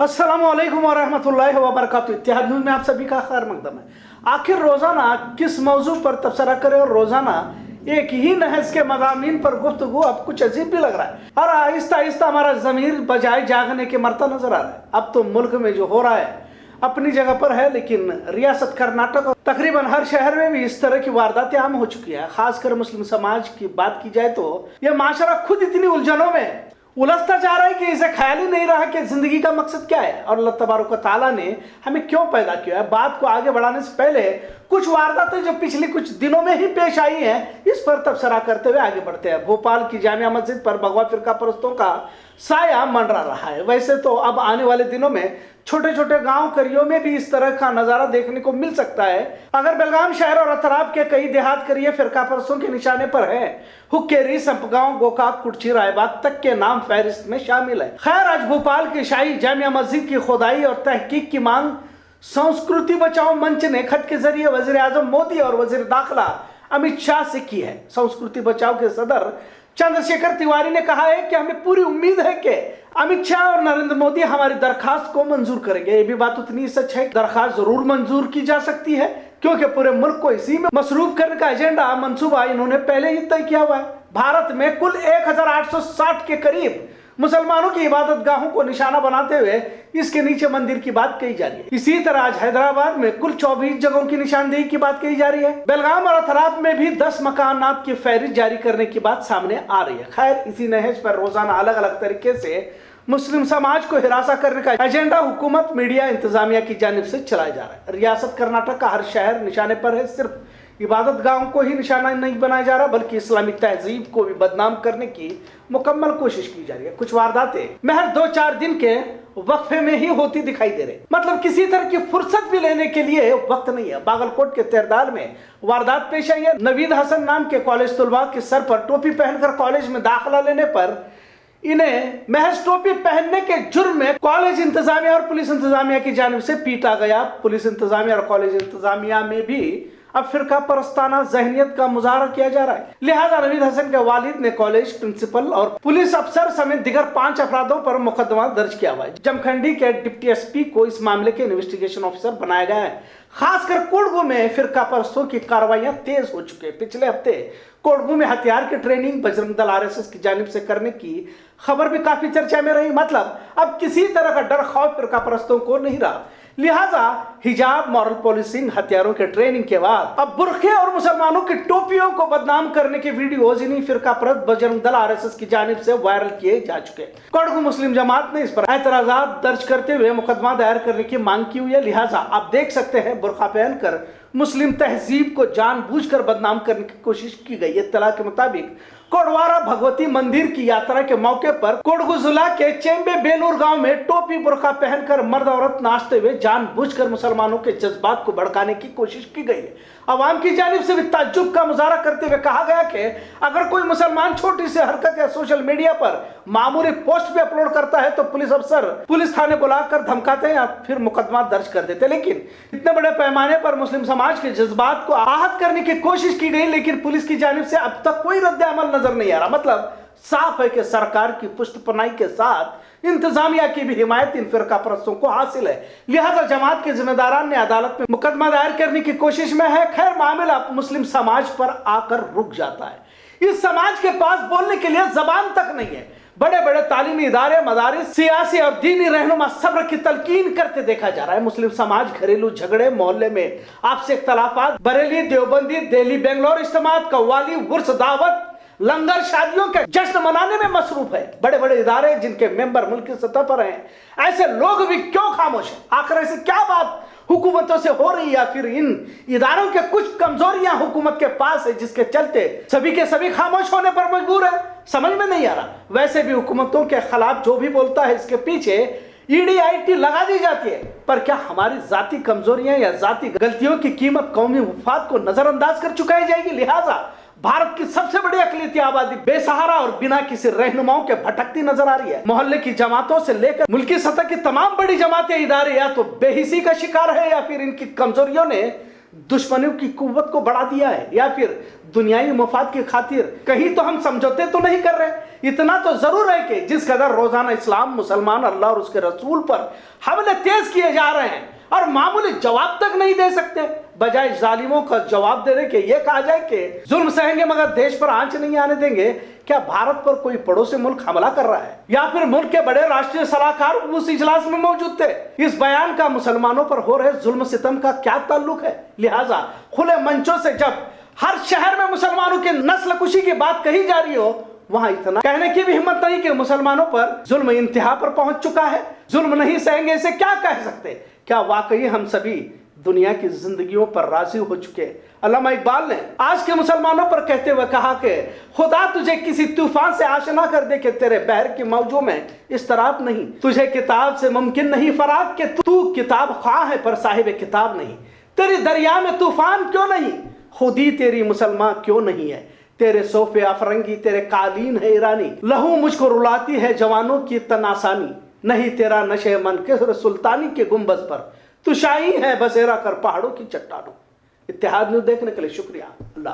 अस्सलामुअलैकुम वरहमतुल्लाहि वबरकातुहू। इत्तेहाद न्यूज़ में आप सभी का खैर मकदम है। आखिर रोज़ाना किस मौजू पर तबसरा करें, और रोज़ाना एक ही नहज के मज़ामीन पर गुफ्तगू अब कुछ अजीब भी लग रहा है। और आहिस्ता आहिस्ता हमारा ज़मीर बजाय जागने के मरता नजर आ रहा है। अब तो मुल्क में जो हो रहा है अपनी जगह पर है, लेकिन रियासत कर्नाटक और तकरीबन हर शहर में भी इस तरह की वारदातें आम हो चुकी है। खासकर मुस्लिम समाज की बात की जाए तो यह माशरा खुद इतनी उलझनों में उलझता जा रहा है कि इसे ख्याल ही नहीं रहा कि जिंदगी का मकसद क्या है और अल्लाह तबारक व तआला ने हमें क्यों पैदा किया है। बात को आगे बढ़ाने से पहले कुछ वारदातें जो पिछले कुछ दिनों में ही पेश आई हैं, इस पर तबसरा करते हुए आगे बढ़ते हैं। भोपाल की जामिया मस्जिद पर भगवा फिरका परस्तों का साया मंडरा रहा है। वैसे तो अब आने वाले दिनों में छोटे छोटे गांव करियों में भी इस तरह का नजारा देखने को मिल सकता है। अगर बेलगाम शहर और अतराफ के कई देहात करिए फिरका परस्तों के निशाने पर है, हुक्केरी, संपगांव, गोकाक, कुर्ची, रायबाग तक के नाम फहरिस्त में शामिल है। खैर, आज भोपाल की शाही जामिया मस्जिद की खुदाई और तहकीक की मांग संस्कृति बचाओ मंच ने खत के जरिए वजीर आजम मोदी और वजीर दाखिला अमित शाह से की है। संस्कृति बचाओ के सदर चंद्रशेखर तिवारी ने कहा है कि हमें पूरी उम्मीद है कि अमित शाह और नरेंद्र मोदी हमारी दरखास्त को मंजूर करेंगे। ये भी बात उतनी सच है कि दरखास्त जरूर मंजूर की जा सकती है, क्योंकि पूरे मुल्क को इसी में मसरूफ करने का एजेंडा मंसूबा इन्होंने पहले ही तय किया हुआ है। भारत में कुल 1860 के करीब मुसलमानों की इबादत गाहों को निशाना बनाते हुए इसके नीचे मंदिर की बात कही जा रही है। इसी तरह आज हैदराबाद में कुल 24 जगहों की निशानदेही की बात कही जा रही है। बेलगाम और अथराफ में भी 10 मकानात की फहरिस्त जारी करने की बात सामने आ रही है। खैर, इसी नहज पर रोजाना अलग अलग तरीके से मुस्लिम समाज को हिरासा करने का एजेंडा हुकूमत, मीडिया, इंतजामिया की जानिब से चलाया जा रहा है। रियासत कर्नाटक का हर शहर निशाने पर है। सिर्फ इबादत गाहों को ही निशाना नहीं बनाया जा रहा, बल्कि इस्लामी तहजीब को भी बदनाम करने की मुकम्मल कोशिश की जा रही है। कुछ वारदातें महज 2-4 दिन के वक्फे में ही होती दिखाई दे रही, मतलब किसी तरह की फुर्सत भी लेने के लिए वक्त नहीं है। बागलकोट के तेरदाल में वारदात पेश आई है। नवीद हसन नाम के कॉलेज तलबा के सर पर टोपी पहनकर कॉलेज में दाखिला लेने पर इन्हें महज टोपी पहनने के जुर्म में कॉलेज इंतजामिया और पुलिस इंतजामिया की जानिब से पीटा गया। पुलिस इंतजामिया और कॉलेज इंतजामिया में भी अब फिरका परस्ताना जहनियत का मुजाहरा किया जा रहा है। लिहाजा नवीद हसन के वालिद ने कॉलेज प्रिंसिपल और पुलिस अफसर समेत दिगर 5 अफरादों पर मुकदमा दर्ज किया हुआ है। जमखंडी के डिप्टी एसपी को इस मामले के इन्वेस्टिगेशन ऑफिसर बनाया गया है। खासकर कोडगू में फिरका परस्तों की कार्रवाइयां तेज हो चुकी है। पिछले हफ्ते कोडगू में हथियार की ट्रेनिंग बजरंग दल आरएसएस की जानिब से करने की खबर भी काफी चर्चा में रही। मतलब अब किसी तरह का डर खौफ फिरका परस्तों को नहीं रहा। लिहाजा हिजाब, मॉरल पॉलिसिंग, हथियारों के ट्रेनिंग के बाद अब बुरखे और मुसलमानों की टोपियों को बदनाम करने के वीडियोज इन्हीं फिरका परस्त बजरंग दल आरएसएस की जानिब से वायरल किए जा चुके। कोडगू मुस्लिम जमात ने इस पर एतराजात दर्ज करते हुए मुकदमा दायर करने की मांग की हुई है। लिहाजा आप देख सकते हैं बुरखा पहनकर मुस्लिम तहजीब को जानबूझकर बदनाम करने की कोशिश की गई। इत्तला के मुताबिक कोडवारा भगवती मंदिर की यात्रा के मौके पर कोडगू जिला के चेंबे बेलूर गांव में टोपी बुरखा पहनकर मर्द औरत नाचते हुए जानबूझकर मुसलमानों के जज्बात को भड़काने की कोशिश की गई है। अवाम की जानिब से भी ताज्जुब का मुजाहरा करते हुए कहा गया कि अगर कोई मुसलमान छोटी सी हरकत या सोशल मीडिया पर मामूली पोस्ट भी अपलोड करता है तो पुलिस अफसर पुलिस थाने बुलाकर धमकाते हैं या फिर मुकदमा दर्ज कर देते। लेकिन इतने बड़े पैमाने पर मुस्लिम समाज के जज्बात को आहत करने की कोशिश की गई, लेकिन पुलिस की जानिब से अब तक कोई रद्द अमल नजर नहीं आ रहा। मतलब साफ है कि सरकार की पुष्टपनाही के साथ इंतजामिया की भी हिमायत इन फिरका परस्तों को हासिल है। लिहाजा जमात के जिम्मेदारान ने अदालत में मुकदमा दायर करने की कोशिश में है। खैर, मामला मुस्लिम समाज पर आकर रुक जाता है। इस समाज के पास बोलने के लिए जबान तक नहीं है। बड़े बड़े तालीमी इदारे, मदारिस, सियासी और दीनी रहनुमा सब्र की तलकीन करते देखा जा रहा है। मुस्लिम समाज घरेलू झगड़े, मोहल्ले में आपसी इख्तलाफात, बरेली, देवबंदी, दिल्ली, बेंगलोर इज्तिमात, कव्वाली, उर्स, दावत, लंगर, शादियों के जश्न मनाने में मसरूफ है। बड़े बड़े इदारे जिनके मेंबर मुल्क की सतह पर हैं, ऐसे लोग भी क्यों खामोश हैं? आखिर ऐसी क्या बात हुकूमतों से हो रही है या फिर इन इदारों के कुछ कमजोरियां हुकूमत के पास है जिसके चलते सभी के सभी खामोश होने पर मजबूर है? समझ में नहीं आ रहा। वैसे भी हुकूमतों के खिलाफ जो भी बोलता है इसके पीछे ईडी लगा दी जाती है, पर क्या हमारी जाती कमजोरियां या जाती गलतियों की कीमत कौमी मुफाद को नजरअंदाज कर चुकाई जाएगी? लिहाजा भारत की सबसे बड़ी अकलियती आबादी बेसहारा और बिना किसी रहनुमाओं के भटकती नजर आ रही है। मोहल्ले की जमातों से लेकर मुल्की सतह की तमाम बड़ी जमातें, इदारे या तो बेहिसी का शिकार है या फिर इनकी कमजोरियों ने दुश्मनों की कुव्वत को बढ़ा दिया है, या फिर दुनियाई मफाद की खातिर कहीं तो हम समझौते तो नहीं कर रहे। इतना तो जरूर है कि जिस कदर रोजाना इस्लाम, मुसलमान, अल्लाह और उसके रसूल पर हमले तेज किए जा रहे हैं और मामूली जवाब तक नहीं दे सकते, बजाय जालिमों का जवाब दे रहे कि ये कहा जाए कि जुल्म सहेंगे मगर देश पर आंच नहीं आने देंगे। क्या भारत पर कोई पड़ोसी मुल्क हमला कर रहा है, या फिर मुल्क के बड़े राष्ट्रीय सलाहकार उस इजलास में मौजूद थे? इस बयान का मुसलमानों पर हो रहे जुल्म सितम का क्या ताल्लुक है? लिहाजा खुले मंचों से जब हर शहर में मुसलमानों की नस्ल कुशी की बात कही जा रही हो, वहां इतना कहने की भी हिम्मत नहीं कि मुसलमानों पर जुल्म इंतहा पर पहुंच चुका है, जुल्म नहीं सहेंगे, इसे क्या कह सकते? क्या वाकई हम सभी दुनिया की जिंदगियों पर राजी हो चुके? अल्लामा इकबाल ने आज के मुसलमानों पर कहते हुए कहा कि खुदा तुझे किसी तूफान से आशना कर दे कि तेरे बहर की मौजों में इस्तराब नहीं, तुझे किताब से मुमकिन नहीं फराग कि तू किताब ख्वाह है पर साहिब किताब नहीं, तेरी दरिया में तूफान क्यों नहीं, खुदी तेरी मुसलमान क्यों नहीं है, तेरे सोफे अफरंगी, तेरे कालीन है ईरानी, लहू मुझको रुलाती है जवानों की तनासानी, नहीं तेरा नशे मन के सुल्तानी के गुंबज पर, तू शाही है बसेरा कर पहाड़ों की चट्टानों। इत्तेहाद न्यूज़ देखने के लिए शुक्रिया। अल्लाह।